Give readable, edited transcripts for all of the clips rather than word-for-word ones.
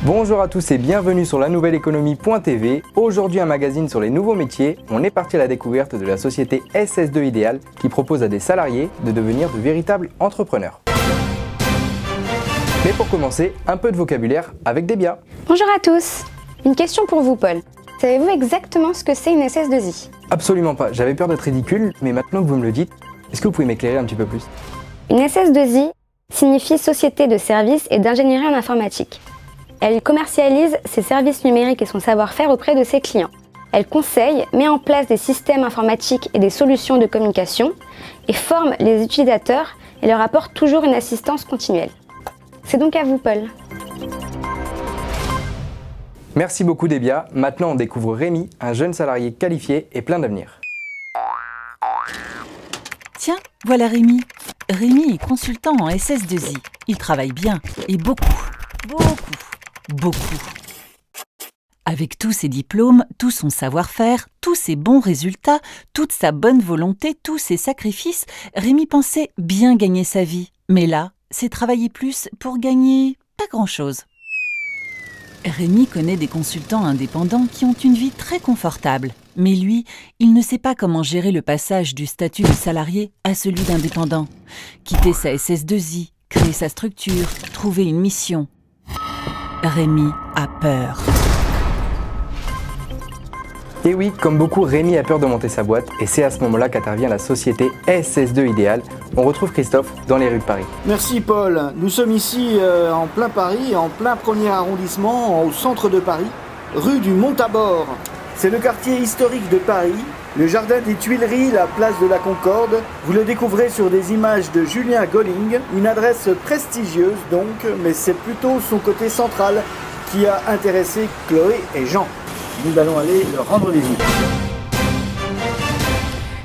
Bonjour à tous et bienvenue sur la nouvelle économie.tv. Aujourd'hui un magazine sur les nouveaux métiers. On est parti à la découverte de la société SS2 Ideal qui propose à des salariés de devenir de véritables entrepreneurs. Mais pour commencer, un peu de vocabulaire avec Débia. Bonjour à tous. Une question pour vous Paul. Savez-vous exactement ce que c'est une SS2I? Absolument pas, j'avais peur d'être ridicule, mais maintenant que vous me le dites, est-ce que vous pouvez m'éclairer un petit peu plus? Une SS2I signifie Société de services et d'ingénierie en informatique. Elle commercialise ses services numériques et son savoir-faire auprès de ses clients. Elle conseille, met en place des systèmes informatiques et des solutions de communication et forme les utilisateurs et leur apporte toujours une assistance continuelle. C'est donc à vous Paul. Merci beaucoup Débia. Maintenant on découvre Rémi, un jeune salarié qualifié et plein d'avenir. Tiens, voilà Rémi. Rémi est consultant en SS2I. Il travaille bien et beaucoup. Avec tous ses diplômes, tout son savoir-faire, tous ses bons résultats, toute sa bonne volonté, tous ses sacrifices, Rémi pensait bien gagner sa vie. Mais là, c'est travailler plus pour gagner pas grand-chose. Rémi connaît des consultants indépendants qui ont une vie très confortable. Mais lui, il ne sait pas comment gérer le passage du statut de salarié à celui d'indépendant. Quitter sa SS2I, créer sa structure, trouver une mission. Rémi a peur. Et oui, comme beaucoup, Rémi a peur de monter sa boîte et c'est à ce moment-là qu'intervient la société SS2 Ideal. On retrouve Christophe dans les rues de Paris. Merci Paul. Nous sommes ici en plein Paris, en plein premier arrondissement, au centre de Paris, rue du Mont-Tabor. C'est le quartier historique de Paris, le jardin des Tuileries, la place de la Concorde. Vous le découvrez sur des images de Julien Golling, une adresse prestigieuse donc, mais c'est plutôt son côté central qui a intéressé Chloé et Jean. Nous allons aller leur rendre visite.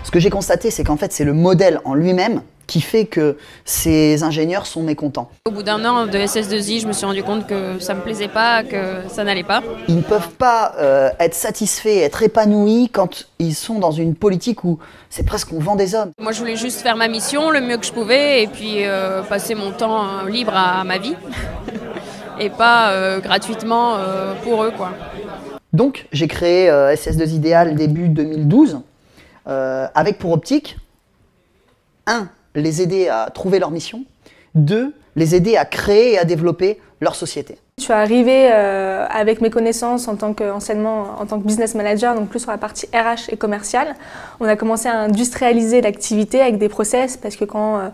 Ce que j'ai constaté, c'est qu'en fait, c'est le modèle en lui-même qui fait que ces ingénieurs sont mécontents. Au bout d'un an de SS2I, je me suis rendu compte que ça me plaisait pas, que ça n'allait pas. Ils ne peuvent pas être satisfaits, être épanouis quand ils sont dans une politique où c'est presque on vend des hommes. Moi, je voulais juste faire ma mission le mieux que je pouvais et puis passer mon temps libre à ma vie et pas gratuitement pour eux, quoi. Donc, j'ai créé SS2 Ideal début 2012 avec pour optique 1. Les aider à trouver leur mission. 2. Les aider à créer et à développer leur société. Je suis arrivée avec mes connaissances en tant que business manager, donc plus sur la partie RH et commerciale. On a commencé à industrialiser l'activité avec des process parce que quand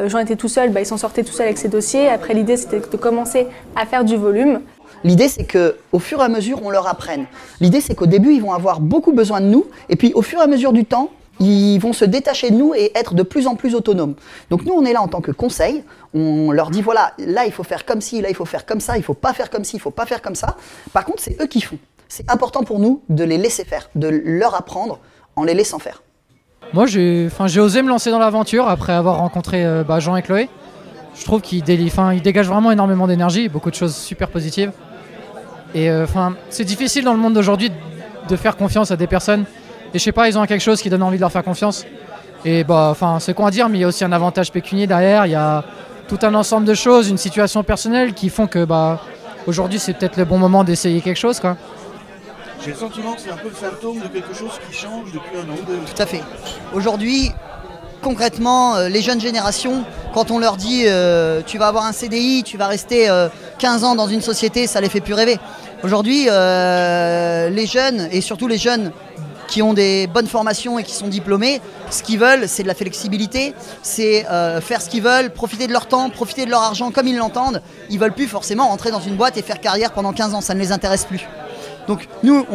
Jean était tout seul, il s'en sortait tout seul avec ses dossiers. Après, l'idée, c'était de commencer à faire du volume. L'idée, c'est qu'au fur et à mesure, on leur apprenne. L'idée, c'est qu'au début, ils vont avoir beaucoup besoin de nous. Et puis, au fur et à mesure du temps, ils vont se détacher de nous et être de plus en plus autonomes. Donc nous, on est là en tant que conseil. On leur dit, voilà, là, il faut faire comme ci, là, il faut faire comme ça, il ne faut pas faire comme ci, il ne faut pas faire comme ça. Par contre, c'est eux qui font. C'est important pour nous de les laisser faire, de leur apprendre en les laissant faire. Moi, j'ai osé me lancer dans l'aventure après avoir rencontré Jean et Chloé. Je trouve qu'ils dégagent vraiment énormément d'énergie, beaucoup de choses super positives. Et c'est difficile dans le monde d'aujourd'hui de faire confiance à des personnes. Et je sais pas, ils ont quelque chose qui donne envie de leur faire confiance. Et c'est con à dire, mais il y a aussi un avantage pécunier derrière. Il y a tout un ensemble de choses, une situation personnelle qui font que aujourd'hui c'est peut-être le bon moment d'essayer quelque chose, quoi. J'ai le sentiment que c'est un peu le symptôme de quelque chose qui change depuis un an ou deux. Tout à fait. Aujourd'hui, concrètement, les jeunes générations, quand on leur dit tu vas avoir un CDI, tu vas rester 15 ans dans une société, ça les fait plus rêver. Aujourd'hui, les jeunes, et surtout les jeunes qui ont des bonnes formations et qui sont diplômés, ce qu'ils veulent, c'est de la flexibilité, c'est faire ce qu'ils veulent, profiter de leur temps, profiter de leur argent comme ils l'entendent. Ils veulent plus forcément rentrer dans une boîte et faire carrière pendant 15 ans, ça ne les intéresse plus. Donc nous,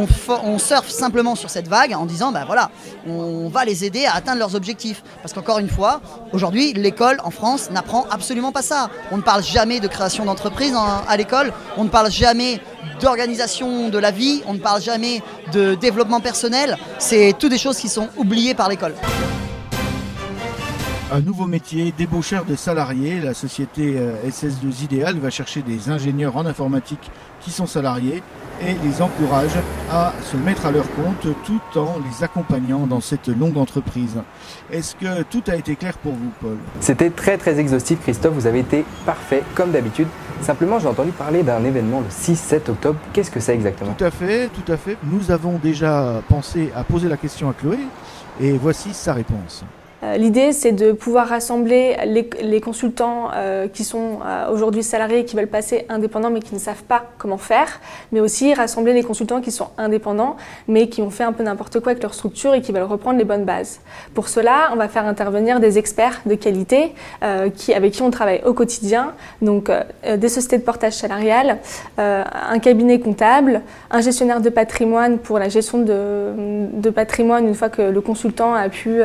on surfe simplement sur cette vague en disant, voilà, on va les aider à atteindre leurs objectifs. Parce qu'encore une fois, aujourd'hui, l'école en France n'apprend absolument pas ça. On ne parle jamais de création d'entreprise à l'école, on ne parle jamais d'organisation de la vie, on ne parle jamais de développement personnel. C'est toutes des choses qui sont oubliées par l'école. Un nouveau métier, débaucheur des salariés. La société SS2 Ideal va chercher des ingénieurs en informatique qui sont salariés et les encourage à se mettre à leur compte tout en les accompagnant dans cette longue entreprise. Est-ce que tout a été clair pour vous, Paul? C'était très exhaustif, Christophe, vous avez été parfait comme d'habitude. Simplement, j'ai entendu parler d'un événement le 6-7 octobre. Qu'est-ce que c'est exactement? Tout à fait. Nous avons déjà pensé à poser la question à Chloé et voici sa réponse. L'idée, c'est de pouvoir rassembler les consultants qui sont aujourd'hui salariés et qui veulent passer indépendants mais qui ne savent pas comment faire, mais aussi rassembler les consultants qui sont indépendants mais qui ont fait un peu n'importe quoi avec leur structure et qui veulent reprendre les bonnes bases. Pour cela, on va faire intervenir des experts de qualité avec qui on travaille au quotidien, donc des sociétés de portage salarial, un cabinet comptable, un gestionnaire de patrimoine pour la gestion de patrimoine une fois que le consultant a pu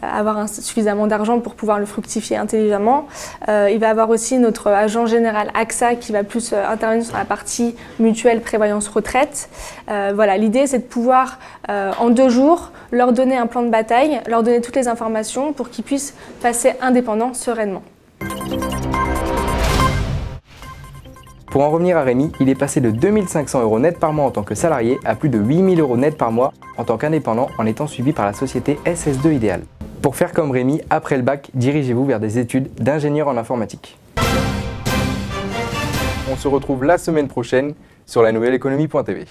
avoir suffisamment d'argent pour pouvoir le fructifier intelligemment. Il va avoir aussi notre agent général AXA qui va plus intervenir sur la partie mutuelle, prévoyance, retraite. Voilà, l'idée c'est de pouvoir en 2 jours leur donner un plan de bataille, leur donner toutes les informations pour qu'ils puissent passer indépendants sereinement. Pour en revenir à Rémi, il est passé de 2 500 € net par mois en tant que salarié à plus de 8 000 € net par mois en tant qu'indépendant en étant suivi par la société SS2 Ideal. Pour faire comme Rémi, après le bac, dirigez-vous vers des études d'ingénieur en informatique. On se retrouve la semaine prochaine sur la nouvelle économie.tv.